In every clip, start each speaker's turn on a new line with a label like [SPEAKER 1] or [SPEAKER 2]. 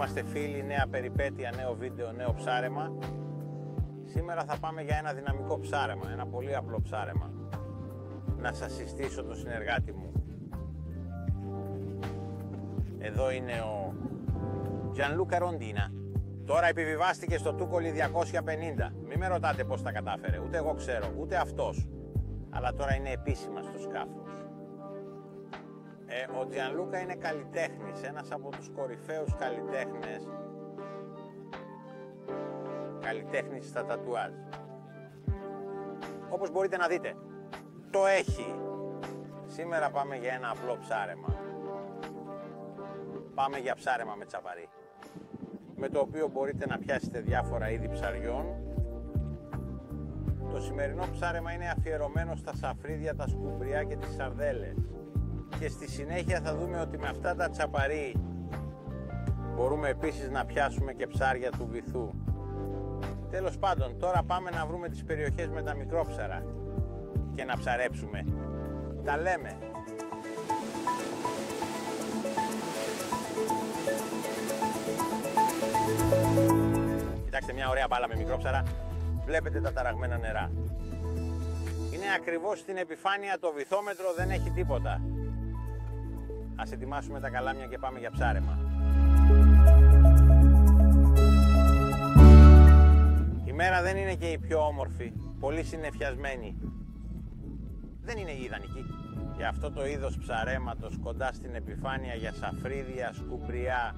[SPEAKER 1] είμαστε φίλοι, νέα περιπέτεια, νέο βίντεο, νέο ψάρεμα. Σήμερα θα πάμε για ένα δυναμικό ψάρεμα, ένα πολύ απλό ψάρεμα. Να σας συστήσω το συνεργάτη μου. Εδώ είναι ο Gianluca Rondina. Τώρα επιβιβάστηκε στο Tucoli 250. Μην με ρωτάτε πώς τα κατάφερε, ούτε εγώ ξέρω, ούτε αυτός. Αλλά τώρα είναι επίσημα στο σκάφος. Ο Gianluca είναι καλλιτέχνης, ένας από τους κορυφαίους καλλιτέχνης στα τατουάζ. Όπως μπορείτε να δείτε, το έχει. Σήμερα πάμε για ένα απλό ψάρεμα. Πάμε για ψάρεμα με τσαπαρί, με το οποίο μπορείτε να πιάσετε διάφορα είδη ψαριών. Το σημερινό ψάρεμα είναι αφιερωμένο στα σαφρίδια, τα σκουμπριά και τις σαρδέλες. Και στη συνέχεια θα δούμε ότι με αυτά τα τσαπαρί μπορούμε επίσης να πιάσουμε και ψάρια του βυθού. Τέλος πάντων, τώρα πάμε να βρούμε τις περιοχές με τα μικρόψαρα και να ψαρέψουμε. Τα λέμε! Κοιτάξτε, μια ωραία μπάλα με μικρόψαρα. Βλέπετε τα ταραγμένα νερά. Είναι ακριβώς στην επιφάνεια, το βυθόμετρο δεν έχει τίποτα. Ας ετοιμάσουμε τα καλάμια και πάμε για ψάρεμα. Η μέρα δεν είναι και η πιο όμορφη, πολύ συννεφιασμένη. Δεν είναι η ιδανική. Για αυτό το είδος ψαρέματος κοντά στην επιφάνεια για σαφρίδια, σκουμπριά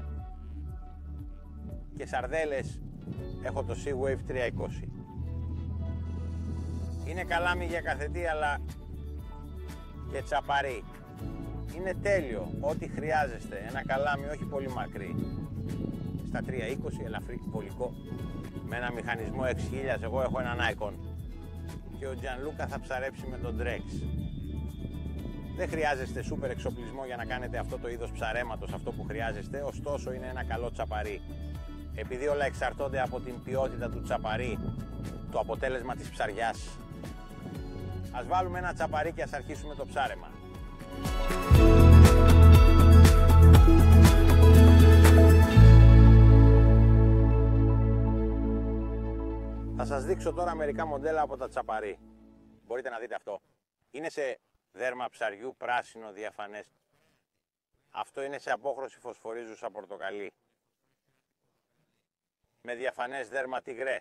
[SPEAKER 1] και σαρδέλες έχω το Seawave 320. Είναι καλάμι για καθετή αλλά και τσαπαρί. Είναι τέλειο, ό,τι χρειάζεστε. Ένα καλάμι όχι πολύ μακρύ. Στα 320, ελαφρύ, βολικό. Με ένα μηχανισμό 6000, εγώ έχω έναν Nikon. Και ο Gianluca θα ψαρέψει με τον Drex. Δεν χρειάζεστε σούπερ εξοπλισμό για να κάνετε αυτό το είδος ψαρέματος, αυτό που χρειάζεστε, ωστόσο είναι ένα καλό τσαπαρί. Επειδή όλα εξαρτώνται από την ποιότητα του τσαπαρί, το αποτέλεσμα της ψαριάς. Ας βάλουμε ένα τσαπαρί και ας αρχίσουμε το ψάρεμα. Θα σας δείξω τώρα μερικά μοντέλα από τα τσαπαρί. Μπορείτε να δείτε αυτό. Είναι σε δέρμα ψαριού πράσινο διαφανές. Αυτό είναι σε απόχρωση φωσφορίζουσα πορτοκαλί. Με διαφανές δέρμα τυγρέ.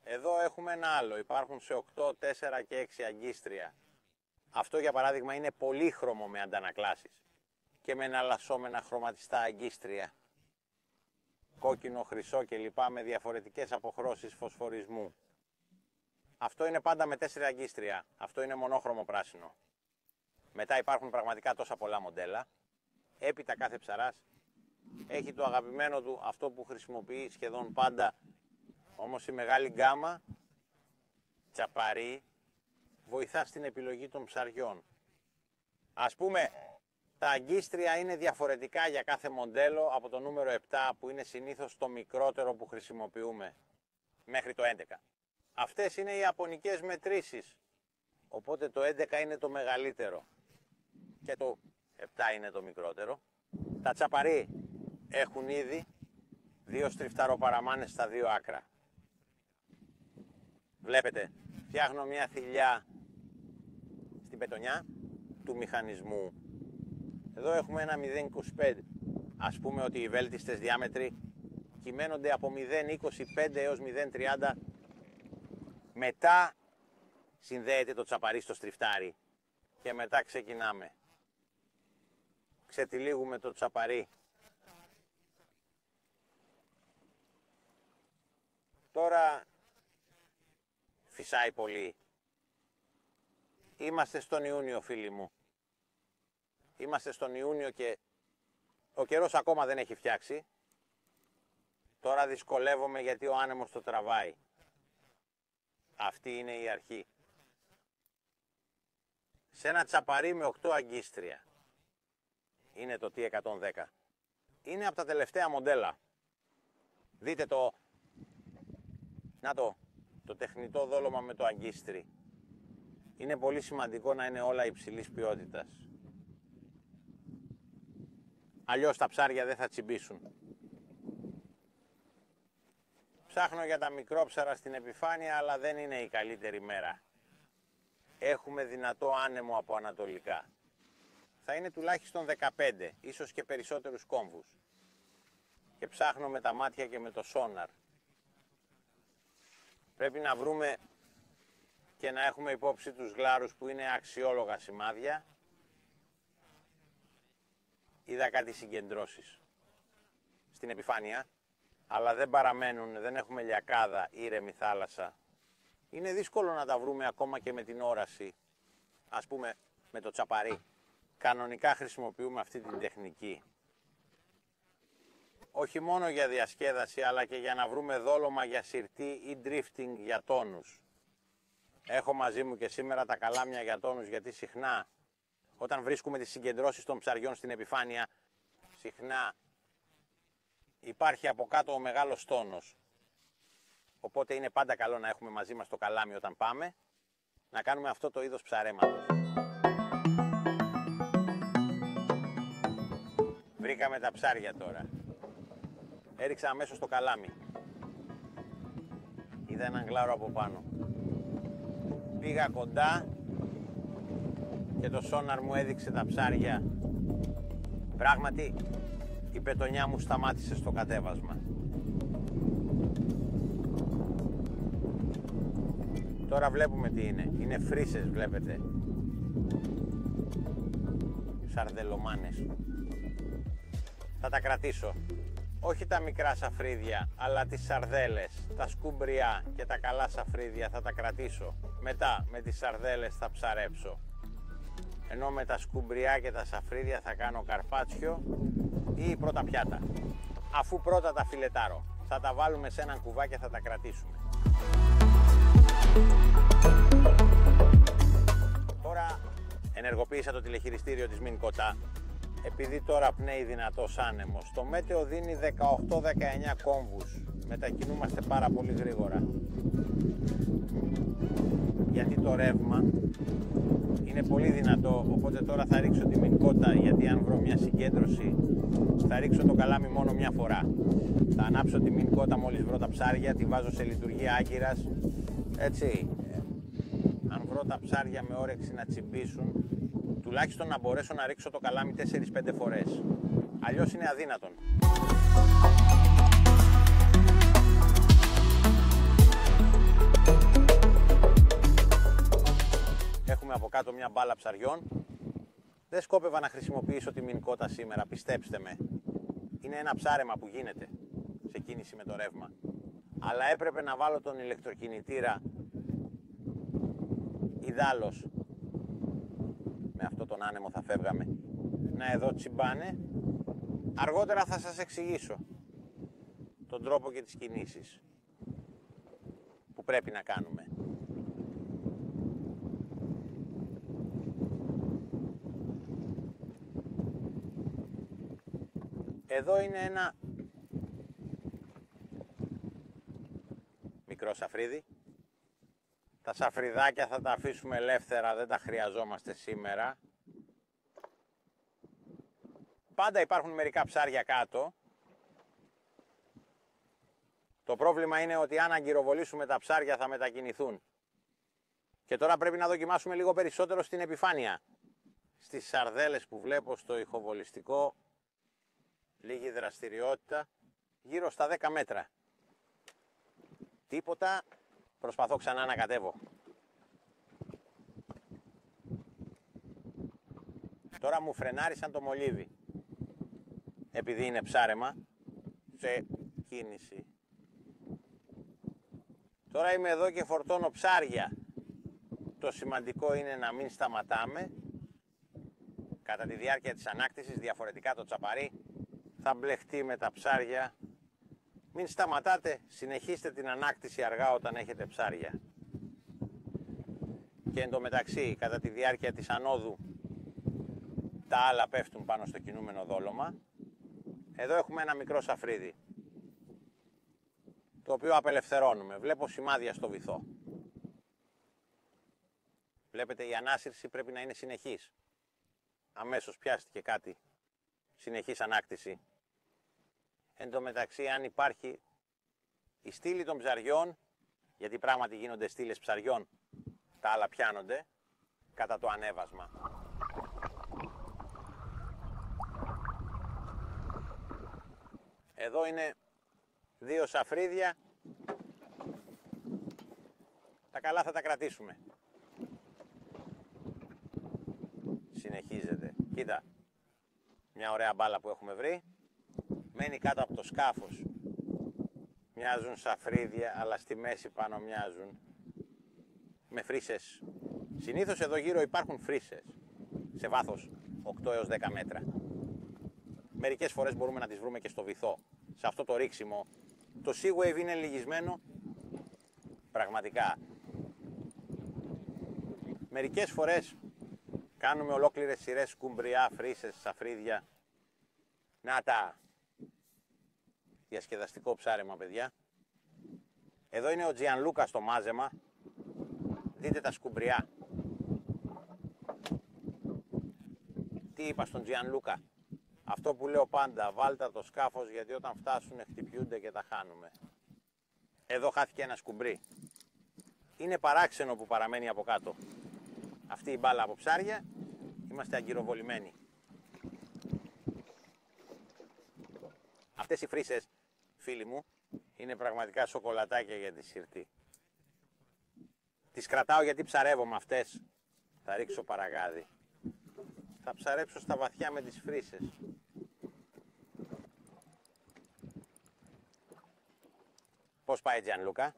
[SPEAKER 1] Εδώ έχουμε ένα άλλο. Υπάρχουν σε 8, 4 και 6 αγκίστρια. Αυτό για παράδειγμα είναι πολύχρωμο με αντανακλάσεις και με εναλλασσόμενα χρωματιστά αγκίστρια. Κόκκινο, χρυσό κλπ. Με διαφορετικές αποχρώσεις φωσφορισμού. Αυτό είναι πάντα με 4 αγκίστρια. Αυτό είναι μονόχρωμο πράσινο. Μετά υπάρχουν πραγματικά τόσα πολλά μοντέλα. Έπειτα κάθε ψαράς έχει το αγαπημένο του, αυτό που χρησιμοποιεί σχεδόν πάντα. Όμως η μεγάλη γκάμα τσαπαρί βοηθά στην επιλογή των ψαριών. Ας πούμε, τα αγκίστρια είναι διαφορετικά για κάθε μοντέλο από το νούμερο 7 που είναι συνήθως το μικρότερο που χρησιμοποιούμε μέχρι το 11. Αυτές είναι οι ιαπωνικές μετρήσεις, οπότε το 11 είναι το μεγαλύτερο και το 7 είναι το μικρότερο. Τα τσαπαρί έχουν ήδη 2 στριφταροπαραμάνες στα 2 άκρα. Βλέπετε, φτιάχνω μια θηλιά στην πετονιά του μηχανισμού. Εδώ έχουμε ένα 0,25. Ας πούμε ότι οι βέλτιστες διάμετροι κυμαίνονται από 0,25 έως 0,30. Μετά συνδέεται το τσαπαρί στο στριφτάρι και μετά ξεκινάμε. Ξετυλίγουμε το τσαπαρί. Τώρα φυσάει πολύ. Είμαστε στον Ιούνιο, φίλοι μου. Είμαστε στον Ιούνιο και ο καιρός ακόμα δεν έχει φτιάξει. Τώρα δυσκολεύομαι γιατί ο άνεμος το τραβάει. Αυτή είναι η αρχή. Σε ένα τσαπαρί με 8 αγκίστρια. Είναι το T110. Είναι από τα τελευταία μοντέλα. Δείτε το... Να το τεχνητό δόλωμα με το αγκίστρι. Είναι πολύ σημαντικό να είναι όλα υψηλής ποιότητας. Αλλιώς τα ψάρια δεν θα τσιμπήσουν. Ψάχνω για τα μικρόψαρα στην επιφάνεια, αλλά δεν είναι η καλύτερη μέρα. Έχουμε δυνατό άνεμο από ανατολικά. Θα είναι τουλάχιστον 15, ίσως και περισσότερους κόμβους. Και ψάχνω με τα μάτια και με το σόναρ. Πρέπει να βρούμε και να έχουμε υπόψη τους γλάρους που είναι αξιόλογα σημάδια. Είδα κάτι συγκεντρώσεις στην επιφάνεια, αλλά δεν παραμένουν, δεν έχουμε λιακάδα, ήρεμη θάλασσα. Είναι δύσκολο να τα βρούμε ακόμα και με την όραση, ας πούμε με το τσαπαρί. Κανονικά χρησιμοποιούμε αυτή την τεχνική. Όχι μόνο για διασκέδαση, αλλά και για να βρούμε δόλωμα για συρτή ή drifting για τόνους. Έχω μαζί μου και σήμερα τα καλάμια για τόνους, γιατί συχνά όταν βρίσκουμε τις συγκεντρώσεις των ψαριών στην επιφάνεια, συχνά υπάρχει από κάτω ο μεγάλος τόνος. Οπότε είναι πάντα καλό να έχουμε μαζί μας το καλάμι όταν πάμε, να κάνουμε αυτό το είδος ψαρέματος. Βρήκαμε τα ψάρια τώρα. Έριξα αμέσως το καλάμι. Είδα έναν γλάρο από πάνω. Πήγα κοντά και το σόναρ μου έδειξε τα ψάρια. Πράγματι, η πετονιά μου σταμάτησε στο κατέβασμα. Τώρα βλέπουμε τι είναι. Είναι φρύσες, βλέπετε. Σαρδελομάνες. Θα τα κρατήσω. Όχι τα μικρά σαφρίδια, αλλά τις σαρδέλες, τα σκουμπριά και τα καλά σαφρίδια θα τα κρατήσω. Μετά με τις σαρδέλες θα ψαρέψω. Ενώ με τα σκουμπριά και τα σαφρίδια θα κάνω καρπάτσιο ή πρώτα πιάτα. Αφού πρώτα τα φιλετάρω, θα τα βάλουμε σε έναν κουβά και θα τα κρατήσουμε. Τώρα ενεργοποίησα το τηλεχειριστήριο της Μιν Κοτά. Επειδή τώρα πνέει δυνατός άνεμος, το μέτεο δίνει 18-19 κόμβους. Μετακινούμαστε πάρα πολύ γρήγορα. Γιατί το ρεύμα είναι πολύ δυνατό, οπότε τώρα θα ρίξω τη Μιν Κότα, γιατί αν βρω μια συγκέντρωση θα ρίξω το καλάμι μόνο μια φορά. Θα ανάψω τη Μιν Κότα μόλις βρω τα ψάρια, τη βάζω σε λειτουργία άγκυρας, έτσι. Αν βρω τα ψάρια με όρεξη να τσιμπήσουν, τουλάχιστον να μπορέσω να ρίξω το καλάμι 4-5 φορές. Αλλιώς είναι αδύνατον. Έχουμε από κάτω μια μπάλα ψαριών. Δεν σκόπευα να χρησιμοποιήσω τη Μιν Κότα σήμερα, πιστέψτε με. Είναι ένα ψάρεμα που γίνεται σε κίνηση με το ρεύμα. Αλλά έπρεπε να βάλω τον ηλεκτροκινητήρα ιδάλλως. Με αυτό τον άνεμο θα φεύγαμε. Να εδώ τσιμπάνε. Αργότερα θα σας εξηγήσω τον τρόπο και τις κινήσεις που πρέπει να κάνουμε. Εδώ είναι ένα μικρό σαφρίδι. Τα σαφριδάκια θα τα αφήσουμε ελεύθερα, δεν τα χρειαζόμαστε σήμερα. Πάντα υπάρχουν μερικά ψάρια κάτω. Το πρόβλημα είναι ότι αν αγκυροβολήσουμε τα ψάρια θα μετακινηθούν. Και τώρα πρέπει να δοκιμάσουμε λίγο περισσότερο στην επιφάνεια. Στις σαρδέλες που βλέπω στο ηχοβολιστικό, λίγη δραστηριότητα, γύρω στα 10 μέτρα. Τίποτα, προσπαθώ ξανά να κατέβω. Τώρα μου φρενάρισαν το μολύβι. Επειδή είναι ψάρεμα, σε κίνηση. Τώρα είμαι εδώ και φορτώνω ψάρια. Το σημαντικό είναι να μην σταματάμε. Κατά τη διάρκεια της ανάκτησης, διαφορετικά το τσαπαρί θα μπλεχτεί με τα ψάρια. Μην σταματάτε, συνεχίστε την ανάκτηση αργά όταν έχετε ψάρια. Και εντωμεταξύ, κατά τη διάρκεια της ανόδου, τα άλλα πέφτουν πάνω στο κινούμενο δόλωμα. Εδώ έχουμε ένα μικρό σαφρίδι, το οποίο απελευθερώνουμε. Βλέπω σημάδια στο βυθό. Βλέπετε, η ανάσυρση πρέπει να είναι συνεχής. Αμέσως πιάστηκε κάτι. Συνεχής ανάκτηση. Εν τω μεταξύ, αν υπάρχει Η στήλη των ψαριών, γιατί πράγματι γίνονται στήλες ψαριών, τα άλλα πιάνονται κατά το ανέβασμα. Εδώ είναι 2 σαφρίδια. Τα καλά θα τα κρατήσουμε. Συνεχίζεται. Κοίτα, μια ωραία μπάλα που έχουμε βρει. Μένει κάτω από το σκάφος. Μοιάζουν σαφρίδια, αλλά στη μέση πάνω μοιάζουν με φρύσες. Συνήθως εδώ γύρω υπάρχουν φρύσες σε βάθος 8 έως 10 μέτρα. Μερικές φορές μπορούμε να τις βρούμε και στο βυθό. Σε αυτό το ρίξιμο το Sea Wave είναι λυγισμένο πραγματικά. Μερικές φορές κάνουμε ολόκληρες σειρές σκουμπριά, φρύσες, σαφρίδια. Να τα! Διασκεδαστικό ψάρεμα, παιδιά. Εδώ είναι ο Gianluca στο μάζεμα. Δείτε τα σκουμπριά. Τι είπα στον Gianluca? Αυτό που λέω πάντα, βάλτε το σκάφος γιατί όταν φτάσουν χτυπιούνται και τα χάνουμε. Εδώ χάθηκε ένα σκουμπρί. Είναι παράξενο που παραμένει από κάτω αυτή η μπάλα από ψάρια. Είμαστε αγκυροβολημένοι. Αυτές οι φρύσες, φίλοι μου, είναι πραγματικά σοκολατάκια για τη σιρτή. Τις κρατάω γιατί ψαρεύω με αυτές. Θα ρίξω παραγάδι. Θα ψαρέψω στα βαθιά με τις φρύσες. Πώς πάει, Gianluca?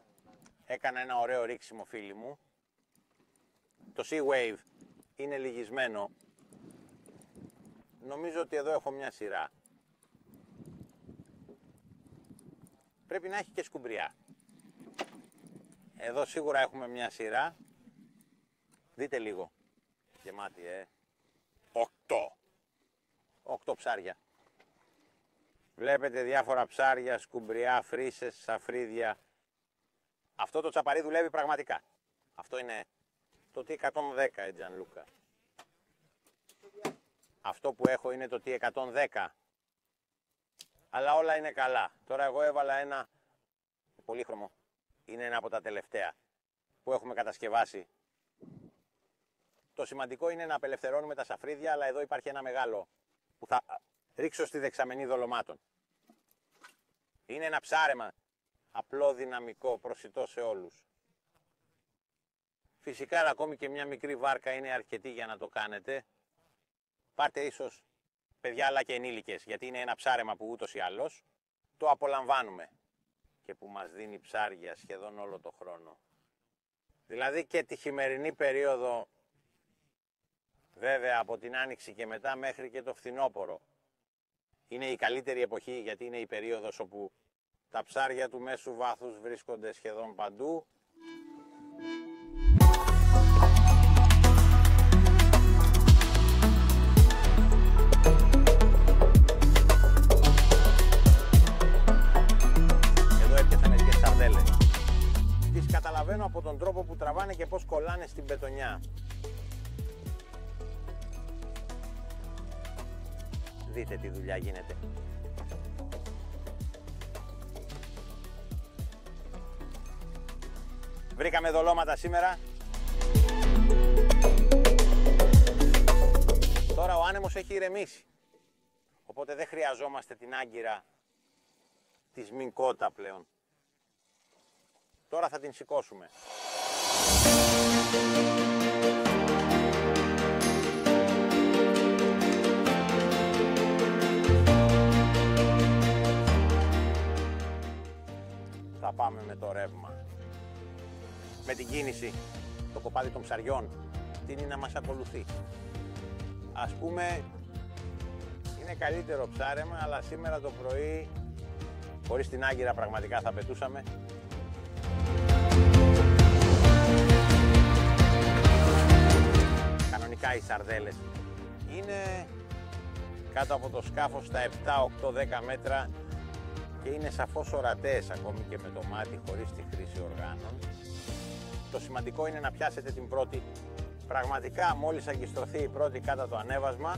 [SPEAKER 1] Έκανα ένα ωραίο ρίξιμο, φίλοι μου. Το Sea Wave είναι λυγισμένο. Νομίζω ότι εδώ έχω μια σειρά. Πρέπει να έχει και σκουμπριά. Εδώ σίγουρα έχουμε μια σειρά. Δείτε λίγο. Γεμάτη, 8 ψάρια. Βλέπετε διάφορα ψάρια, σκουμπριά, φρύσες, σαφρίδια. Αυτό το τσαπαρί δουλεύει πραγματικά. Αυτό είναι το T110, Gianluca. Αυτό που έχω είναι το T110. Αλλά όλα είναι καλά. Τώρα εγώ έβαλα ένα πολύχρωμο. Είναι ένα από τα τελευταία που έχουμε κατασκευάσει. Το σημαντικό είναι να απελευθερώνουμε τα σαφρίδια, αλλά εδώ υπάρχει ένα μεγάλο που θα ρίξω στη δεξαμενή δολωμάτων. Είναι ένα ψάρεμα απλό, δυναμικό, προσιτό σε όλους. Φυσικά ακόμη και μια μικρή βάρκα είναι αρκετή για να το κάνετε. Πάρτε ίσως παιδιά αλλά και ενήλικες, γιατί είναι ένα ψάρεμα που ούτως ή άλλως το απολαμβάνουμε και που μας δίνει ψάρια σχεδόν όλο το χρόνο. Δηλαδή και τη χειμερινή περίοδο, βέβαια από την Άνοιξη και μετά μέχρι και το φθινόπωρο. Είναι η καλύτερη εποχή γιατί είναι η περίοδος όπου τα ψάρια του μέσου βάθους βρίσκονται σχεδόν παντού. Εδώ έπιασα μερικές σαρδέλες. Τις καταλαβαίνω από τον τρόπο που τραβάνε και πώς κολλάνε στην πετονιά. Δείτε τι δουλειά γίνεται. Βρήκαμε δολώματα σήμερα. Τώρα ο άνεμος έχει ηρεμήσει. Οπότε δεν χρειαζόμαστε την άγκυρα της Μινκότα πλέον. Τώρα θα την σηκώσουμε. Θα πάμε με το ρεύμα. Με την κίνηση, το κοπάδι των ψαριών, τείνει να μας ακολουθεί. Ας πούμε, είναι καλύτερο ψάρεμα, αλλά σήμερα το πρωί, χωρίς την άγκυρα πραγματικά θα πετούσαμε. Κανονικά οι σαρδέλες είναι κάτω από το σκάφος στα 7, 8, 10 μέτρα και είναι σαφώς ορατές ακόμη και με το μάτι χωρίς τη χρήση οργάνων. Το σημαντικό είναι να πιάσετε την πρώτη. Πραγματικά μόλις αγκιστρωθεί η πρώτη κάτω το ανέβασμα,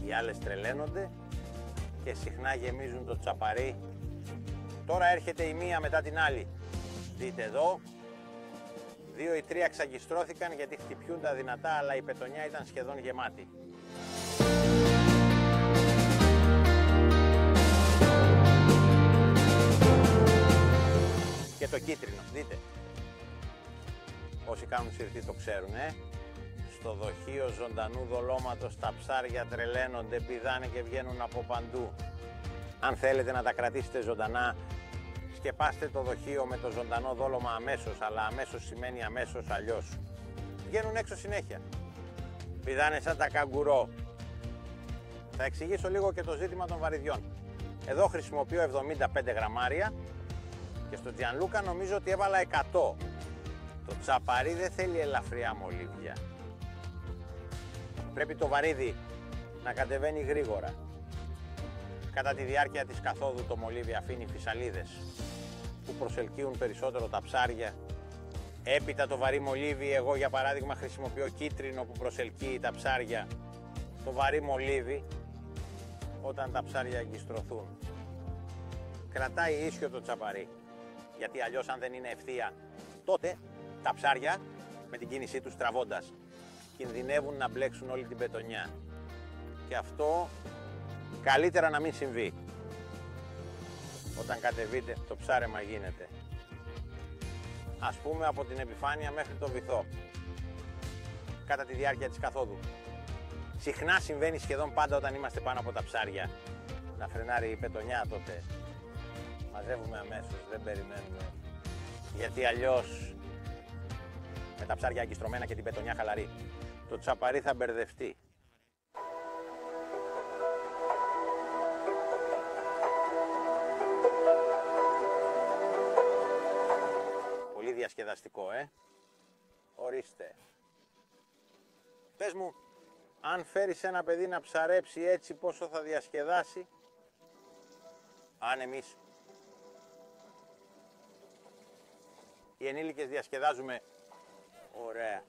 [SPEAKER 1] οι άλλες τρελαίνονται και συχνά γεμίζουν το τσαπαρί Τώρα έρχεται η μία μετά την άλλη. Δείτε εδώ. 2 ή 3 ξαγκιστρώθηκαν γιατί χτυπιούν τα δυνατά, αλλά η πετονιά ήταν σχεδόν γεμάτη. Και το κίτρινο, δείτε. Όσοι κάνουν συρτή το ξέρουν, Στο δοχείο ζωντανού δολώματος τα ψάρια τρελαίνονται, πηδάνε και βγαίνουν από παντού. Αν θέλετε να τα κρατήσετε ζωντανά, σκεπάστε το δοχείο με το ζωντανό δόλωμα αμέσως, αλλά αμέσως σημαίνει αμέσως αλλιώς. Βγαίνουν έξω συνέχεια. Πηδάνε σαν τα καγκουρό. Θα εξηγήσω λίγο και το ζήτημα των βαριδιών. Εδώ χρησιμοποιώ 75 γραμμάρια και στο Gianluca νομίζω ότι έβαλα 100. Το τσαπαρί δεν θέλει ελαφριά μολύβια. Πρέπει το βαρύδι να κατεβαίνει γρήγορα. Κατά τη διάρκεια της καθόδου το μολύβι αφήνει φυσαλίδες που προσελκύουν περισσότερο τα ψάρια. Έπειτα το βαρύ μολύβι, εγώ για παράδειγμα χρησιμοποιώ κίτρινο που προσελκύει τα ψάρια. Το βαρύ μολύβι όταν τα ψάρια αγκιστρωθούν. Κρατάει ίσιο το τσαπαρί, γιατί αλλιώς αν δεν είναι ευθεία, τότε τα ψάρια με την κίνησή τους τραβώντας κινδυνεύουν να μπλέξουν όλη την πετονιά. Και αυτό καλύτερα να μην συμβεί. Όταν κατεβείτε το ψάρεμα γίνεται. Ας πούμε από την επιφάνεια μέχρι το βυθό. Κατά τη διάρκεια της καθόδου. Συχνά συμβαίνει σχεδόν πάντα όταν είμαστε πάνω από τα ψάρια. Να φρενάρει η πετονιά τότε. Μαζεύουμε αμέσως, δεν περιμένουμε. Γιατί αλλιώς με τα ψάρια αγκιστρωμένα και την πετονιά χαλαρή, το τσαπαρί θα μπερδευτεί. Πολύ διασκεδαστικό, Ορίστε. Πες μου, αν φέρεις ένα παιδί να ψαρέψει έτσι, πόσο θα διασκεδάσει? Αν εμείς οι ενήλικες διασκεδάζουμε ωραία.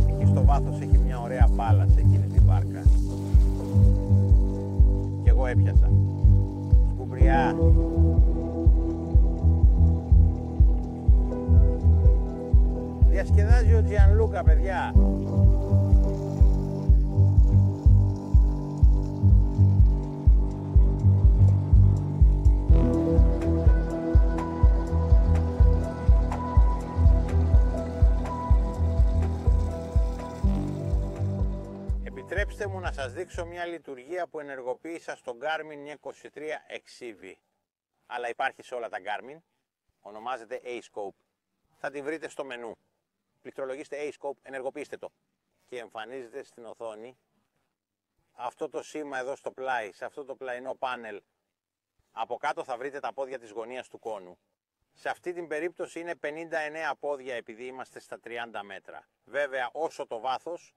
[SPEAKER 1] Εκεί στο βάθος έχει μια ωραία μπάλα σε εκείνη την βάρκα. Κι εγώ έπιασα. Σκουμπριά. Διασκεδάζει ο Gianluca, παιδιά. Επιτρέψτε μου να σας δείξω μια λειτουργία που ενεργοποίησα στο Garmin 23 XCV. Αλλά υπάρχει σε όλα τα Garmin. Ονομάζεται A-Scope. Θα την βρείτε στο μενού. Πληκτρολογήστε A-Scope, ενεργοποιήστε το. Και εμφανίζεται στην οθόνη αυτό το σήμα εδώ στο πλάι, σε αυτό το πλαϊνό πάνελ. Από κάτω θα βρείτε τα πόδια της γωνίας του κόνου. Σε αυτή την περίπτωση είναι 59 πόδια επειδή είμαστε στα 30 μέτρα. Βέβαια όσο το βάθος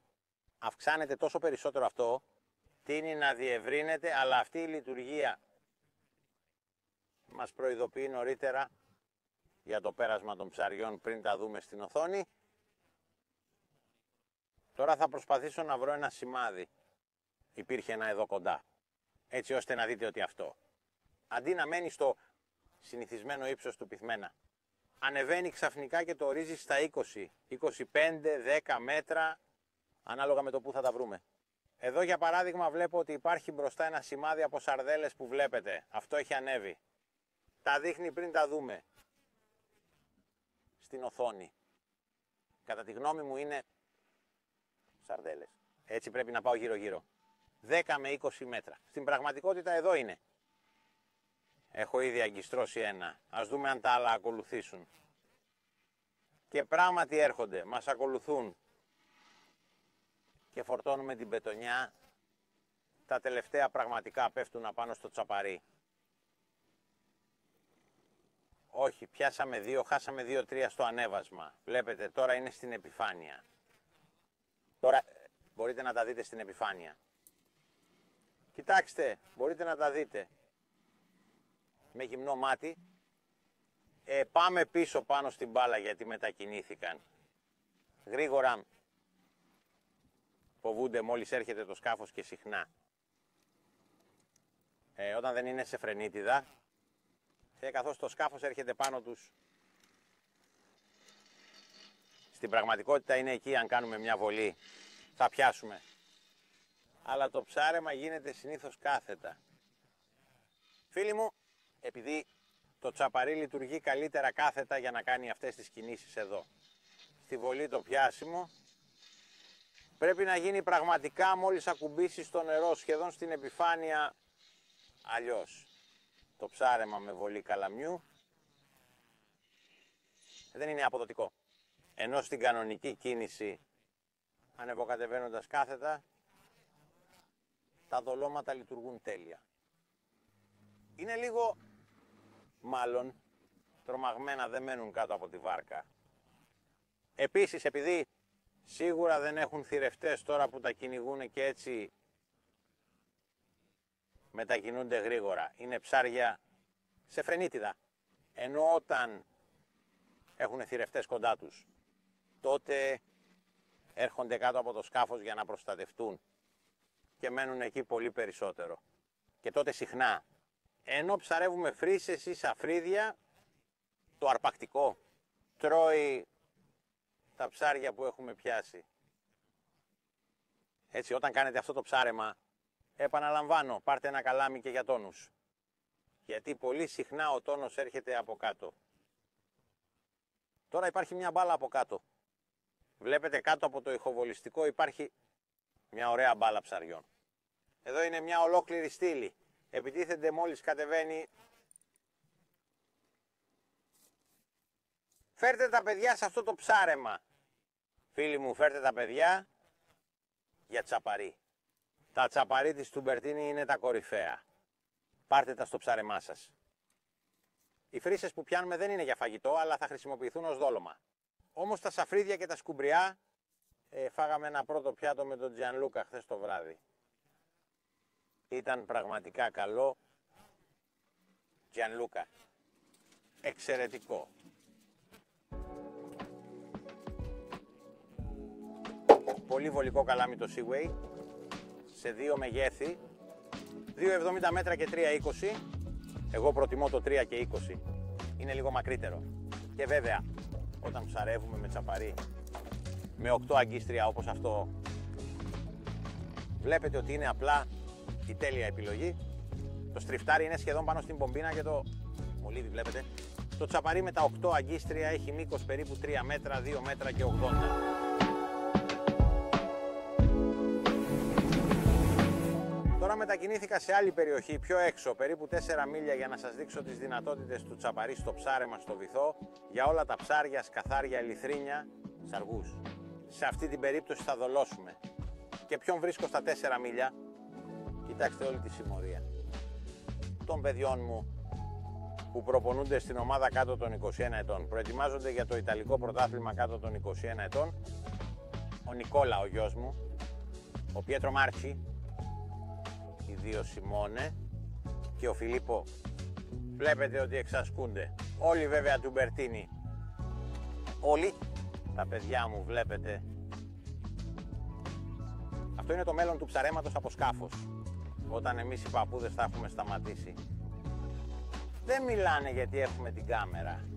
[SPEAKER 1] αυξάνεται τόσο περισσότερο αυτό, τείνει να διευρύνεται, αλλά αυτή η λειτουργία μας προειδοποιεί νωρίτερα για το πέρασμα των ψαριών πριν τα δούμε στην οθόνη. Τώρα θα προσπαθήσω να βρω ένα σημάδι. Υπήρχε ένα εδώ κοντά, έτσι ώστε να δείτε ότι αυτό, αντί να μένει στο συνηθισμένο ύψος του πυθμένα, ανεβαίνει ξαφνικά και το ορίζει στα 20, 25, 10 μέτρα, ανάλογα με το που θα τα βρούμε. Εδώ για παράδειγμα βλέπω ότι υπάρχει μπροστά ένα σημάδι από σαρδέλες που βλέπετε. Αυτό έχει ανέβει. Τα δείχνει πριν τα δούμε στην οθόνη. Κατά τη γνώμη μου είναι σαρδέλες. Έτσι πρέπει να πάω γύρω γύρω. 10 με 20 μέτρα. Στην πραγματικότητα εδώ είναι. Έχω ήδη αγκιστρώσει ένα. Ας δούμε αν τα άλλα ακολουθήσουν. Και πράγματι έρχονται. Μας ακολουθούν. Και φορτώνουμε την πετονιά. Τα τελευταία πραγματικά πέφτουν απάνω στο τσαπαρί. Όχι, πιάσαμε 2, χάσαμε 2-3 στο ανέβασμα. Βλέπετε, τώρα είναι στην επιφάνεια. Τώρα μπορείτε να τα δείτε στην επιφάνεια. Κοιτάξτε, μπορείτε να τα δείτε. Με γυμνό μάτι. Πάμε πίσω πάνω στην μπάλα γιατί μετακινήθηκαν. γρήγορα φοβούνται μόλις έρχεται το σκάφος και συχνά. Όταν δεν είναι σε φρενίτιδα, καθώς το σκάφος έρχεται πάνω τους, στην πραγματικότητα είναι εκεί, αν κάνουμε μια βολή θα πιάσουμε. Αλλά το ψάρεμα γίνεται συνήθως κάθετα. Φίλοι μου, επειδή το τσαπαρί λειτουργεί καλύτερα κάθετα για να κάνει αυτές τις κινήσεις εδώ, στη βολή το πιάσιμο πρέπει να γίνει πραγματικά μόλις ακουμπήσει στο νερό, σχεδόν στην επιφάνεια. Αλλιώς το ψάρεμα με βολή καλαμιού δεν είναι αποδοτικό. Ενώ στην κανονική κίνηση, ανεβοκατεβαίνοντας κάθετα, τα δολώματα λειτουργούν τέλεια. Είναι λίγο, μάλλον, τρομαγμένα, δεν μένουν κάτω από τη βάρκα. Επίσης, επειδή σίγουρα δεν έχουν θηρευτές τώρα που τα κυνηγούν και έτσι μετακινούνται γρήγορα. Είναι ψάρια σε φρενίτιδα. Ενώ όταν έχουν θηρευτές κοντά τους, τότε έρχονται κάτω από το σκάφος για να προστατευτούν και μένουν εκεί πολύ περισσότερο. Και τότε συχνά. Ενώ ψαρεύουμε φρύσες ή σαφρίδια, το αρπακτικό τρώει τα ψάρια που έχουμε πιάσει. Έτσι, όταν κάνετε αυτό το ψάρεμα, επαναλαμβάνω, πάρτε ένα καλάμι και για τόνους. Γιατί πολύ συχνά ο τόνος έρχεται από κάτω. Τώρα υπάρχει μια μπάλα από κάτω. Βλέπετε κάτω από το ηχοβολιστικό υπάρχει μια ωραία μπάλα ψαριών. Εδώ είναι μια ολόκληρη στήλη. Επιτίθενται μόλις κατεβαίνει. Φέρτε τα παιδιά σε αυτό το ψάρεμα. Φίλοι μου, φέρτε τα παιδιά για τσαπαρί. Τα τσαπαρί της Τουμπερτίνη είναι τα κορυφαία. Πάρτε τα στο ψάρεμά σας. Οι φρύσες που πιάνουμε δεν είναι για φαγητό, αλλά θα χρησιμοποιηθούν ως δόλωμα. Όμως τα σαφρίδια και τα σκουμπριά, φάγαμε ένα πρώτο πιάτο με τον Τζιανλούκα χθες το βράδυ. Ήταν πραγματικά καλό. Τζιανλούκα. Εξαιρετικό. Πολύ βολικό καλάμι το Seaway. Σε δύο μεγέθη. 2,70 μέτρα και 3,20. Εγώ προτιμώ το 3 και 20. Είναι λίγο μακρύτερο. Και βέβαια, όταν ψαρεύουμε με τσαπαρί, με 8 αγκίστρια όπως αυτό, βλέπετε ότι είναι απλά η τέλεια επιλογή. Το στριφτάρι είναι σχεδόν πάνω στην πομπίνα και το μολύβι βλέπετε. Το τσαπαρί με τα 8 αγκίστρια έχει μήκος περίπου 3 μέτρα, 2 μέτρα και 80. Τώρα μετακινήθηκα σε άλλη περιοχή, πιο έξω, περίπου 4 μίλια, για να σας δείξω τις δυνατότητες του τσαπαρί στο ψάρεμα στο βυθό για όλα τα ψάρια, σκαθάρια, ελιθρίνια, σαργούς. Σε αυτή την περίπτωση θα δολώσουμε. Και ποιον βρίσκω στα 4 μίλια? Κοιτάξτε όλη τη συμμορία των παιδιών μου που προπονούνται στην ομάδα κάτω των 21 ετών. Προετοιμάζονται για το Ιταλικό πρωτάθλημα κάτω των 21 ετών. Ο Νικόλα, ο γιος μου, ο Πιέτρο Μάρτσι, οι δύο Σιμώνε και ο Φιλίππο. Βλέπετε ότι εξασκούνται. Όλοι βέβαια Τουμπερτίνη. Όλοι τα παιδιά μου βλέπετε. Αυτό είναι το μέλλον του ψαρέματος από σκάφος. Όταν εμείς οι παππούδες θα έχουμε σταματήσει. Δεν μιλάνε γιατί έχουμε την κάμερα.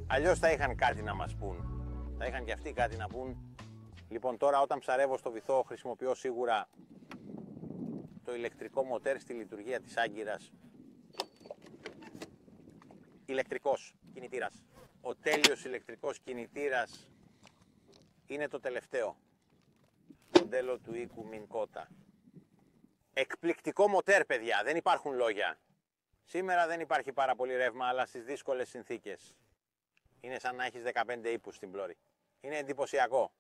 [SPEAKER 1] Αλλιώς θα είχαν κάτι να μας πούν. Θα είχαν και αυτοί κάτι να πούν. Λοιπόν, τώρα όταν ψαρεύω στο βυθό χρησιμοποιώ σίγουρα το ηλεκτρικό μοτέρ στη λειτουργία της άγκυρας. Ηλεκτρικός κινητήρας. Ο τέλειος ηλεκτρικός κινητήρας είναι το τελευταίο μοντέλο του οίκου Μινκότα. Εκπληκτικό μοτέρ, παιδιά, δεν υπάρχουν λόγια. Σήμερα δεν υπάρχει πάρα πολύ ρεύμα, αλλά στις δύσκολες συνθήκες είναι σαν να έχεις 15 ύπους στην πλώρη. Είναι εντυπωσιακό.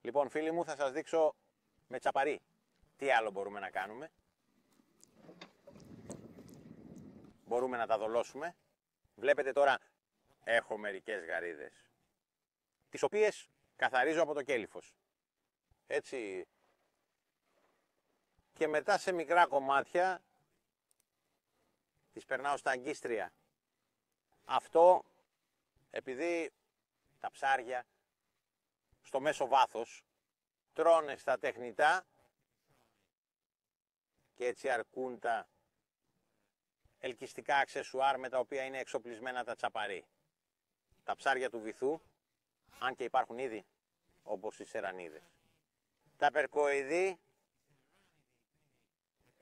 [SPEAKER 1] Λοιπόν, φίλοι μου, θα σας δείξω με τσαπαρί τι άλλο μπορούμε να κάνουμε. Μπορούμε να τα δολώσουμε. Βλέπετε τώρα, έχω μερικές γαρίδες, τις οποίες καθαρίζω από το κέλυφος. Έτσι. Και μετά σε μικρά κομμάτια τις περνάω στα αγκίστρια. Αυτό επειδή τα ψάρια στο μέσο βάθος, τρώνε στα τεχνητά και έτσι αρκούν τα ελκυστικά αξεσουάρ με τα οποία είναι εξοπλισμένα τα τσαπαρί. Τα ψάρια του βυθού, αν και υπάρχουν ήδη, όπως οι σερανίδες. Τα περκοειδή,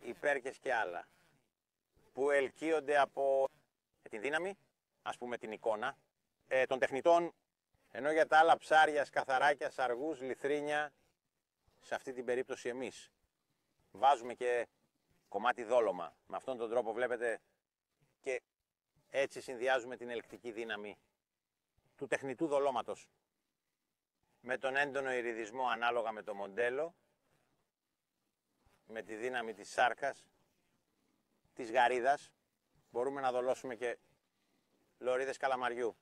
[SPEAKER 1] οι πέρκες και άλλα, που ελκύονται από την δύναμη, ας πούμε την εικόνα, των τεχνητών, ενώ για τα άλλα ψάρια, σκαθαράκια, σαργούς, λιθρίνια, σε αυτή την περίπτωση εμείς βάζουμε και κομμάτι δόλωμα. Με αυτόν τον τρόπο βλέπετε και έτσι συνδυάζουμε την ελκτική δύναμη του τεχνητού δολώματος με τον έντονο ηριδισμό ανάλογα με το μοντέλο, με τη δύναμη της σάρκας, της γαρίδας. Μπορούμε να δολώσουμε και λωρίδες καλαμαριού.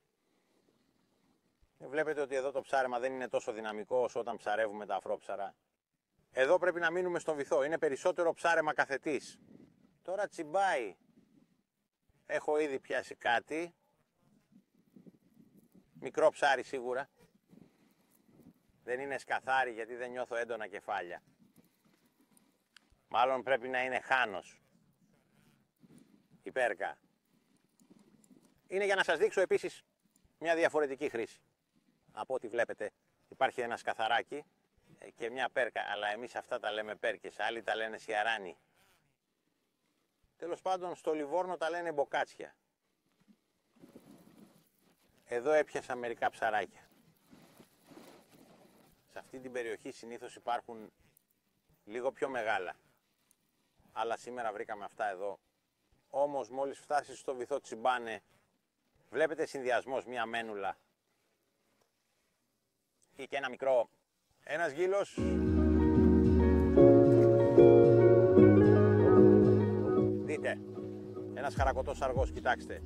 [SPEAKER 1] Βλέπετε ότι εδώ το ψάρεμα δεν είναι τόσο δυναμικό όσο όταν ψαρεύουμε τα αφρόψαρα. Εδώ πρέπει να μείνουμε στον βυθό, είναι περισσότερο ψάρεμα καθετής. Τώρα τσιμπάει. Έχω ήδη πιάσει κάτι. Μικρό ψάρι σίγουρα. Δεν είναι σκαθάρι γιατί δεν νιώθω έντονα κεφάλια. Μάλλον πρέπει να είναι χάνος. Η πέρκα. Είναι για να σας δείξω επίσης μια διαφορετική χρήση. Από ό,τι βλέπετε υπάρχει ένα σκαθαράκι και μια πέρκα, αλλά εμείς αυτά τα λέμε πέρκες, άλλοι τα λένε σιαράνι. Τέλος πάντων στο Λιβόρνο τα λένε μποκάτσια. Εδώ έπιασα μερικά ψαράκια. Σε αυτή την περιοχή συνήθως υπάρχουν λίγο πιο μεγάλα. Αλλά σήμερα βρήκαμε αυτά εδώ. Όμως μόλις φτάσεις στο βυθό τσιμπάνε. Βλέπετε συνδυασμός, μία μένουλα ή και ένα μικρό. Ένας γύλος. Δείτε, ένας χαρακωτός σαργός, κοιτάξτε.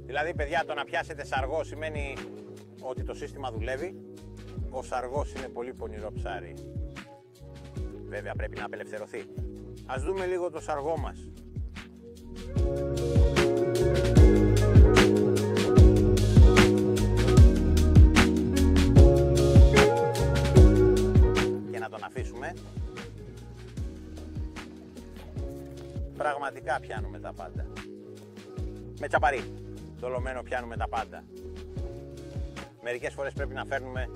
[SPEAKER 1] Δηλαδή παιδιά, το να πιάσετε σαργό σημαίνει ότι το σύστημα δουλεύει. Ο σαργός είναι πολύ πονηρό ψάρι. Βέβαια πρέπει να απελευθερωθεί. Ας δούμε λίγο το σαργό μας. Και να τον αφήσουμε. Πραγματικά πιάνουμε τα πάντα. Με τσαπαρί, δολωμένο πιάνουμε τα πάντα. Μερικές φορές πρέπει να φέρνουμε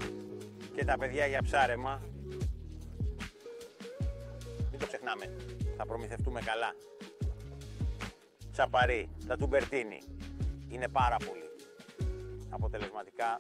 [SPEAKER 1] και τα παιδιά για ψάρεμα. Μην το ξεχνάμε, θα προμηθευτούμε καλά. Τσαπαρί, τα τουμπερτίνι, είναι πάρα πολύ αποτελεσματικά.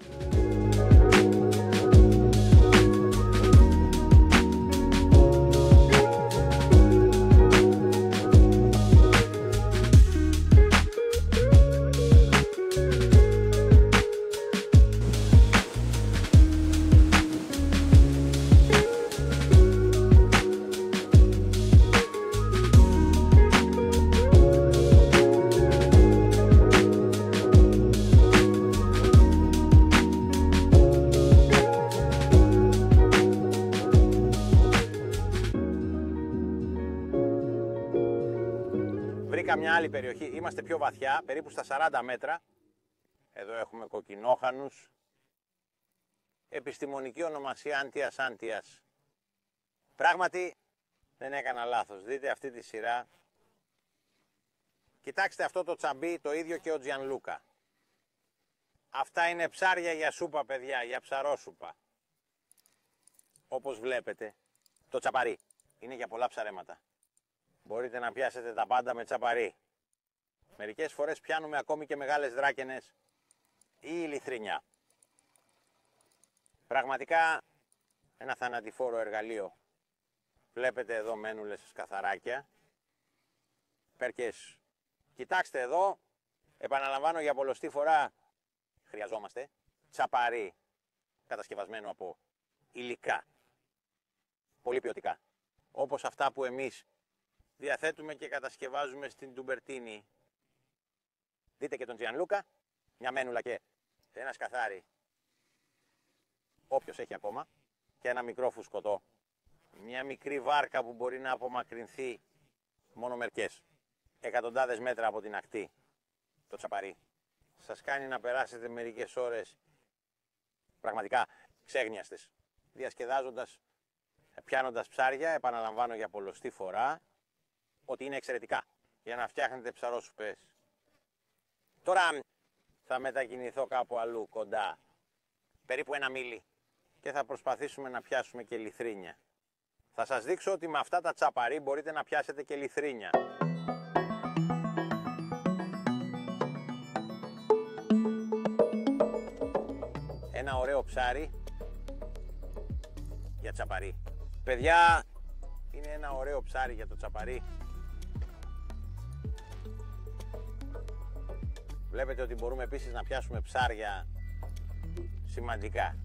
[SPEAKER 1] Βρήκα μια άλλη περιοχή, είμαστε πιο βαθιά, περίπου στα 40 μέτρα. Εδώ έχουμε κοκκινόχανους. Επιστημονική ονομασία Άντιας Άντιας. Πράγματι δεν έκανα λάθος, δείτε αυτή τη σειρά. Κοιτάξτε αυτό το τσαμπί, το ίδιο και ο Τζιανλούκα. Αυτά είναι ψάρια για σούπα παιδιά, για ψαρόσουπα. Όπως βλέπετε, το τσαπαρί είναι για πολλά ψαρέματα. Μπορείτε να πιάσετε τα πάντα με τσαπαρί. Μερικές φορές πιάνουμε ακόμη και μεγάλες δράκενες ή ηλιθρινιά. Πραγματικά ένα θανατηφόρο εργαλείο. Βλέπετε εδώ μένουλες σκαθαράκια. Πέρκες. Κοιτάξτε εδώ, επαναλαμβάνω για πολλοστή φορά, χρειαζόμαστε τσαπαρί κατασκευασμένο από υλικά. Πολύ ποιοτικά. Όπως αυτά που εμείς διαθέτουμε και κατασκευάζουμε στην Τουμπερτίνη. Δείτε και τον Τζιανλούκα, μια μένουλα και ένα σκαθάρι, όποιος έχει ακόμα, και ένα μικρό φουσκωτό. Μια μικρή βάρκα που μπορεί να απομακρυνθεί μόνο μερικές εκατοντάδες μέτρα από την ακτή. Το τσαπαρί σας κάνει να περάσετε μερικές ώρες πραγματικά ξέγνιαστες. διασκεδάζοντας, πιάνοντας ψάρια, επαναλαμβάνω για πολλοστή φορά, ότι είναι εξαιρετικά για να φτιάχνετε ψαρόσουπες. Τώρα θα μετακινηθώ κάπου αλλού κοντά, περίπου 1 μίλι, και θα προσπαθήσουμε να πιάσουμε και λιθρίνια. Θα σας δείξω ότι με αυτά τα τσαπαρί μπορείτε να πιάσετε και λιθρίνια. Ένα ωραίο ψάρι για τσαπαρί. Παιδιά, είναι ένα ωραίο ψάρι για το τσαπαρί. Βλέπετε ότι μπορούμε επίσης να πιάσουμε ψάρια σημαντικά.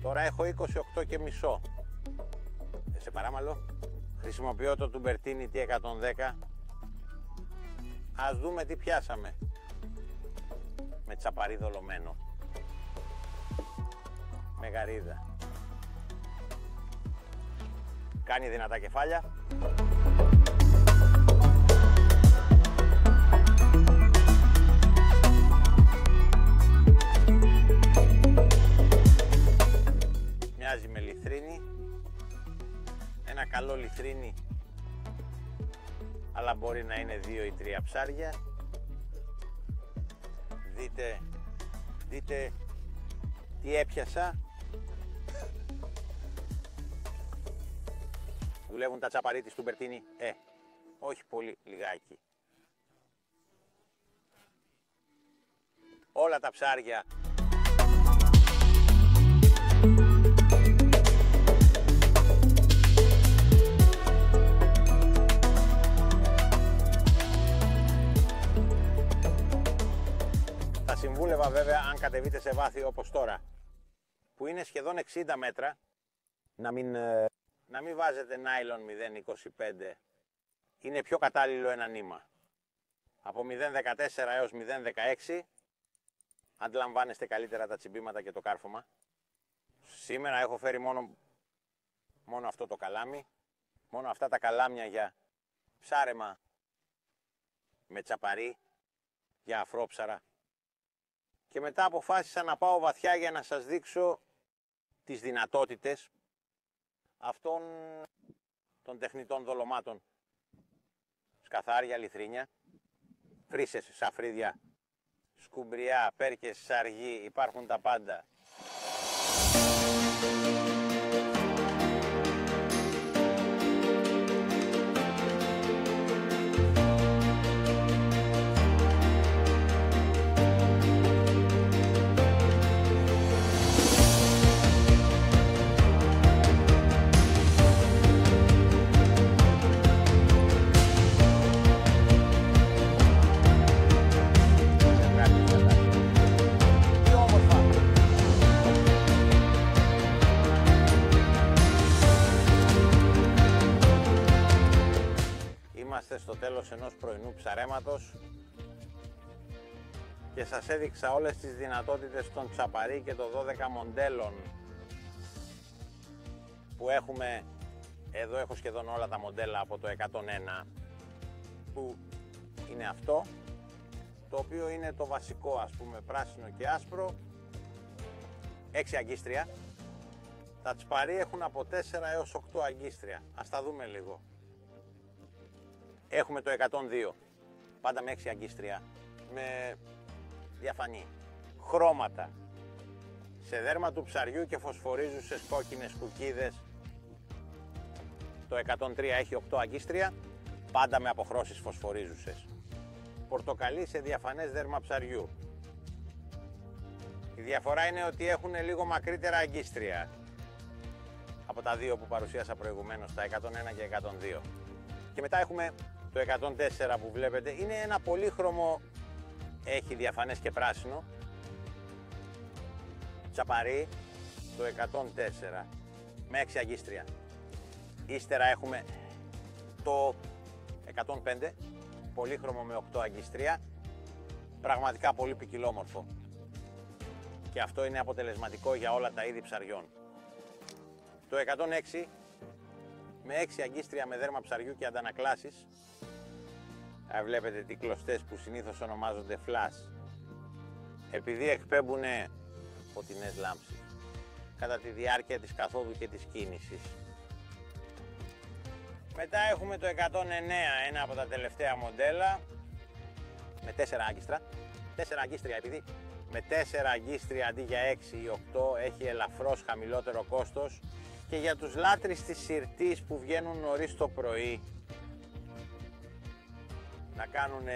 [SPEAKER 1] Τώρα έχω 28 και μισό. Σε παράμαλο, χρησιμοποιώ το Τουμπερτίνι T110. Ας δούμε τι πιάσαμε. Με τσαπαρί δολωμένο. Με γαρίδα. Κάνει δυνατά κεφάλια. Μοιάζει με λιθρίνι. Ένα καλό λιθρίνι, αλλά μπορεί να είναι 2 ή 3 ψάρια. Δείτε τι έπιασα. Δουλεύουν τα τσαπαρί της Τουμπερτίνι. Όχι πολύ, λιγάκι. Όλα τα ψάρια θα συμβούλευα βέβαια, αν κατεβείτε σε βάθη όπως τώρα, που είναι σχεδόν 60 μέτρα, να μην βάζετε νάιλον 0,25. Είναι πιο κατάλληλο ένα νήμα. Από 0,14 έως 0,16 αντιλαμβάνεστε καλύτερα τα τσιμπήματα και το κάρφωμα. Σήμερα έχω φέρει μόνο αυτό το καλάμι, μόνο αυτά τα καλάμια για ψάρεμα με τσαπαρί, για αφρόψαρα. Και μετά αποφάσισα να πάω βαθιά για να σας δείξω τις δυνατότητες αυτών των τεχνητών δολωμάτων. Σκαθάρια, λιθρίνια, φρύσες, σαφρίδια, σκουμπριά, πέρκες, σαργί, υπάρχουν τα πάντα. Είμαστε στο τέλος ενός πρωινού ψαρέματος και σας έδειξα όλες τις δυνατότητες των τσαπαρί και των 12 μοντέλων που έχουμε. Εδώ έχω σχεδόν όλα τα μοντέλα από το 101, που είναι αυτό, το οποίο είναι το βασικό, ας πούμε, πράσινο και άσπρο, 6 αγκίστρια. Τα τσαπαρί έχουν από 4 έως 8 αγκίστρια. Ας τα δούμε λίγο. Έχουμε το 102, πάντα με 6 αγκίστρια, με διαφανή, χρώματα, σε δέρμα του ψαριού και φωσφορίζουσες κόκκινες κουκίδες. Το 103 έχει 8 αγκίστρια, πάντα με αποχρώσεις φωσφορίζουσες. Πορτοκαλί σε διαφανές δέρμα ψαριού. Η διαφορά είναι ότι έχουν λίγο μακρύτερα αγκίστρια από τα δύο που παρουσίασα προηγουμένως, τα 101 και 102. Και μετά έχουμε το 104 που βλέπετε, είναι ένα πολύχρωμο, έχει διαφανές και πράσινο τσαπαρί, το 104 με 6 αγκίστρια. Ύστερα έχουμε το 105, πολύχρωμο με 8 αγκίστρια, πραγματικά πολύ ποικιλόμορφο, και αυτό είναι αποτελεσματικό για όλα τα είδη ψαριών. Το 106 με 6 αγκίστρια με δέρμα ψαριού και αντανακλάσεις. Βλέπετε τι κλωστές που συνήθως ονομάζονται flash, επειδή εκπέμπουν φωτεινές λάμψεις. κατά τη διάρκεια της καθόδου και της κίνησης. Μετά έχουμε το 109, ένα από τα τελευταία μοντέλα, με 4 άγκιστρα. 4 αγκίστρια επειδή με 4 αγκίστρια αντί για 6 ή 8 έχει ελαφρώς χαμηλότερο κόστος, και για τους λάτρεις της συρτής που βγαίνουν νωρίς το πρωί να κάνουν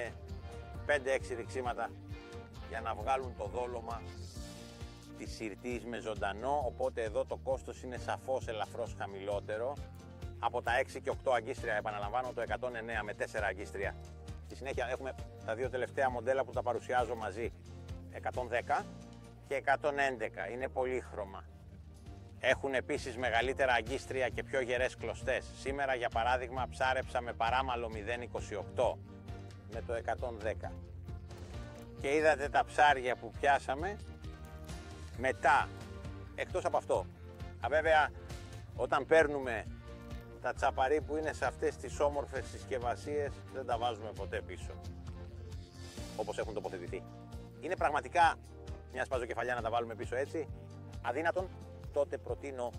[SPEAKER 1] 5-6 ριξίματα για να βγάλουν το δόλωμα της συρτής με ζωντανό, οπότε εδώ το κόστος είναι σαφώς ελαφρώς χαμηλότερο από τα 6 και 8 αγκίστρια, επαναλαμβάνω, το 109 με 4 αγκίστρια. Στη συνέχεια έχουμε τα δύο τελευταία μοντέλα που τα παρουσιάζω μαζί, 110 και 111, είναι πολύχρωμα. Έχουν επίσης μεγαλύτερα αγκίστρια και πιο γερές κλωστές. Σήμερα για παράδειγμα ψάρεψα με παράμαλο 0,28 με το 110. Και είδατε τα ψάρια που πιάσαμε μετά, εκτός από αυτό. Βέβαια όταν παίρνουμε τα τσαπαρί που είναι σε αυτές τις όμορφες συσκευασίες δεν τα βάζουμε ποτέ πίσω, όπως έχουν τοποθετηθεί. Είναι πραγματικά μια σπαζοκεφαλιά να τα βάλουμε πίσω έτσι, αδύνατον. Τότε προτείνω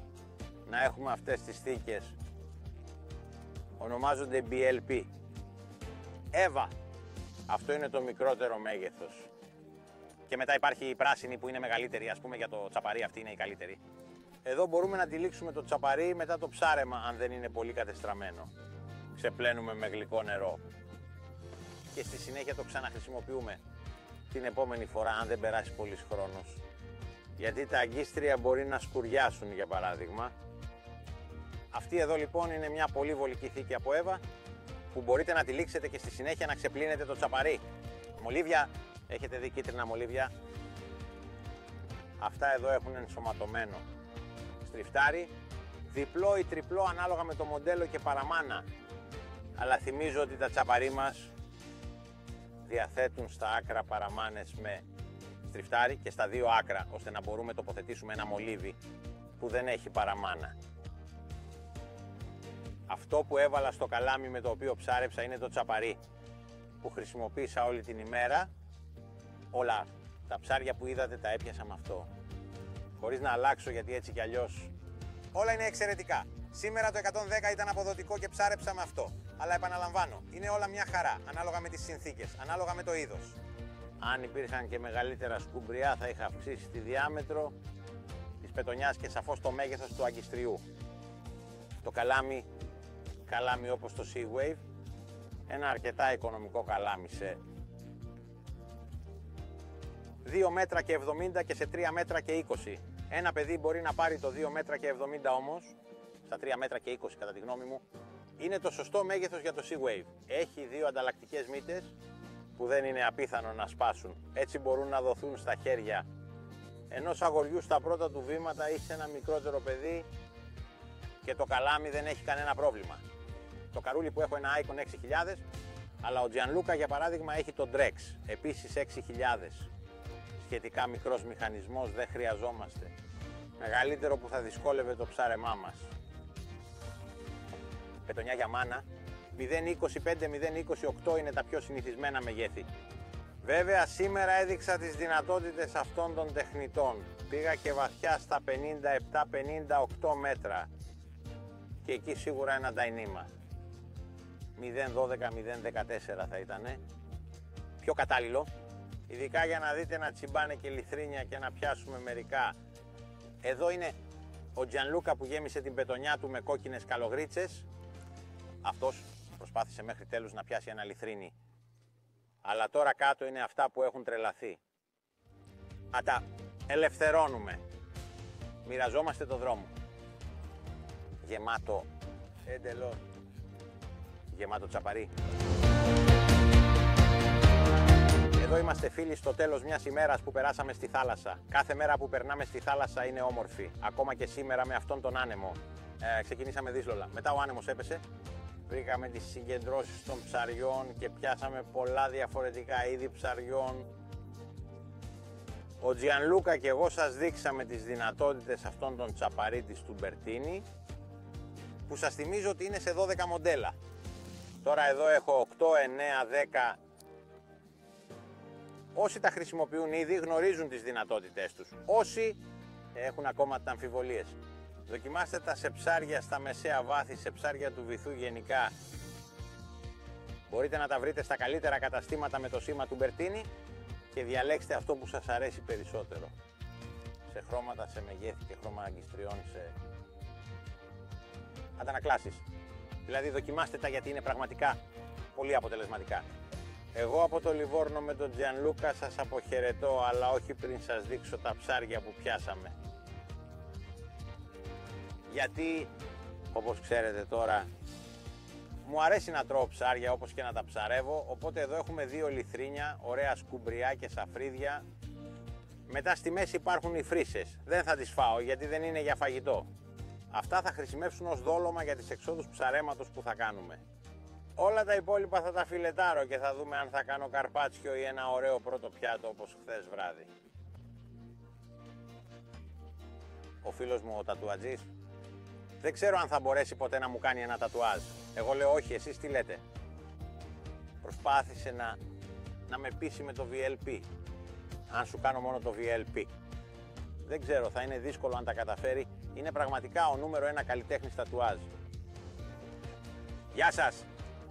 [SPEAKER 1] να έχουμε αυτές τις θήκες, ονομάζονται BLP. Εύα, αυτό είναι το μικρότερο μέγεθος. Και μετά υπάρχει η πράσινη που είναι μεγαλύτερη, ας πούμε για το τσαπαρί αυτή είναι η καλύτερη. Εδώ μπορούμε να τυλίξουμε το τσαπαρί μετά το ψάρεμα αν δεν είναι πολύ κατεστραμμένο. Ξεπλένουμε με γλυκό νερό και στη συνέχεια το ξαναχρησιμοποιούμε την επόμενη φορά αν δεν περάσει πολύς χρόνος. Γιατί τα αγκίστρια μπορεί να σκουριάσουν για παράδειγμα. Αυτή εδώ λοιπόν είναι μια πολύ βολική θήκη από Εύα που μπορείτε να τυλίξετε και στη συνέχεια να ξεπλύνετε το τσαπαρί. Μολύβια, έχετε δει κίτρινα μολύβια. Αυτά εδώ έχουν ενσωματωμένο στριφτάρι, διπλό ή τριπλό ανάλογα με το μοντέλο και παραμάνα. Αλλά θυμίζω ότι τα τσαπαρί μας διαθέτουν στα άκρα παραμάνες με στριφτάρι και στα δύο άκρα, ώστε να μπορούμε να τοποθετήσουμε ένα μολύβι που δεν έχει παραμάνα. Αυτό που έβαλα στο καλάμι με το οποίο ψάρεψα είναι το τσαπαρί που χρησιμοποίησα όλη την ημέρα. Όλα τα ψάρια που είδατε τα έπιασα με αυτό, χωρίς να αλλάξω, γιατί έτσι κι αλλιώς όλα είναι εξαιρετικά. Σήμερα το 110 ήταν αποδοτικό και ψάρεψα με αυτό. Αλλά επαναλαμβάνω, είναι όλα μια χαρά, ανάλογα με τις συνθήκες, ανάλογα με το είδος. Αν υπήρχαν και μεγαλύτερα σκουμπριά θα είχα αυξήσει τη διάμετρο της πετονιάς και σαφώς το μέγεθος του αγκιστριού. Το καλάμι όπως το Sea Wave, ένα αρκετά οικονομικό καλάμι σε 2 μέτρα και 70 και σε 3 μέτρα και 20. Ένα παιδί μπορεί να πάρει το 2 μέτρα και 70 όμως, στα 3 μέτρα και 20 κατά τη γνώμη μου, είναι το σωστό μέγεθος για το Sea Wave. Έχει δύο ανταλλακτικές μύτες που δεν είναι απίθανο να σπάσουν. Έτσι μπορούν να δοθούν στα χέρια ενός αγοριού στα πρώτα του βήματα ή σε ένα μικρότερο παιδί και το καλάμι δεν έχει κανένα πρόβλημα. Το καρούλι που έχω ένα Icon 6000, αλλά ο Gianluca για παράδειγμα έχει το Drex, επίσης 6000. Σχετικά μικρός μηχανισμός, δεν χρειαζόμαστε. Μεγαλύτερο που θα δυσκόλευε το ψάρεμά μας. Πετονιά για μάνα, 0,25-0,28 είναι τα πιο συνηθισμένα μεγέθη. Βέβαια σήμερα έδειξα τις δυνατότητες αυτών των τεχνητών. Πήγα και βαθιά στα 57-58 μέτρα και εκεί σίγουρα ένα νταϊνίμα. 0,12-0,14 θα ήτανε. Πιο κατάλληλο, ειδικά για να δείτε να τσιμπάνε και λιθρίνια και να πιάσουμε μερικά. Εδώ είναι ο Gianluca που γέμισε την πετονιά του με κόκκινες καλογρίτσες. Αυτός προσπάθησε μέχρι τέλους να πιάσει ένα λιθρίνι. Αλλά τώρα κάτω είναι αυτά που έχουν τρελαθεί. Τα ελευθερώνουμε. Μοιραζόμαστε το δρόμο. Γεμάτο εντελώς. Γεμάτο τσαπαρί. Εδώ είμαστε φίλοι στο τέλος μιας ημέρας που περάσαμε στη θάλασσα. Κάθε μέρα που περνάμε στη θάλασσα είναι όμορφη. Ακόμα και σήμερα με αυτόν τον άνεμο. Ξεκινήσαμε δύσκολα. Μετά ο άνεμος έπεσε. Βρήκαμε τις συγκεντρώσεις των ψαριών και πιάσαμε πολλά διαφορετικά είδη ψαριών. Ο Gianluca και εγώ σας δείξαμε τις δυνατότητες αυτών των τσαπαρί της Bertini, που σας θυμίζω ότι είναι σε 12 μοντέλα. Τώρα εδώ έχω 8, 9, 10. Όσοι τα χρησιμοποιούν ήδη γνωρίζουν τις δυνατότητές τους. Όσοι έχουν ακόμα τις αμφιβολίες. Δοκιμάστε τα σε ψάρια στα μεσαία βάθη, σε ψάρια του βυθού γενικά. Μπορείτε να τα βρείτε στα καλύτερα καταστήματα με το σήμα του Μπερτίνι και διαλέξτε αυτό που σας αρέσει περισσότερο. Σε χρώματα, σε μεγέθη και χρώμα αγκιστριών, σε αντανακλάσεις. Δηλαδή δοκιμάστε τα γιατί είναι πραγματικά πολύ αποτελεσματικά. Εγώ από το Λιβόρνο με τον Τζιανλούκα σας αποχαιρετώ, αλλά όχι πριν σας δείξω τα ψάρια που πιάσαμε. Γιατί, όπως ξέρετε τώρα, μου αρέσει να τρώω ψάρια όπως και να τα ψαρεύω, οπότε εδώ έχουμε 2 λιθρίνια, ωραία σκουμπριά και σαφρίδια. Μετά στη μέση υπάρχουν οι φρύσες. Δεν θα τις φάω γιατί δεν είναι για φαγητό. Αυτά θα χρησιμεύσουν ως δόλωμα για τις εξόδους ψαρέματος που θα κάνουμε. Όλα τα υπόλοιπα θα τα φιλετάρω και θα δούμε αν θα κάνω καρπάτσιο ή ένα ωραίο πρώτο πιάτο όπως χθες βράδυ. Ο φίλος μου ο τατουατζής δεν ξέρω αν θα μπορέσει ποτέ να μου κάνει ένα τατουάζ. Εγώ λέω όχι, εσείς τι λέτε? Προσπάθησε να με πείσει με το VLP. Αν σου κάνω μόνο το VLP. Δεν ξέρω, θα είναι δύσκολο αν τα καταφέρει. Είναι πραγματικά ο νούμερο 1 καλλιτέχνης τατουάζ. Γεια σας!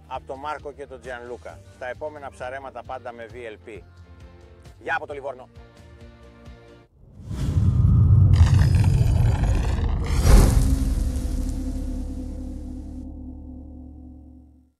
[SPEAKER 1] Από τον Μάρκο και τον Τζιανλούκα. Στα επόμενα ψαρέματα πάντα με VLP. Γεια από το Λιβόρνο!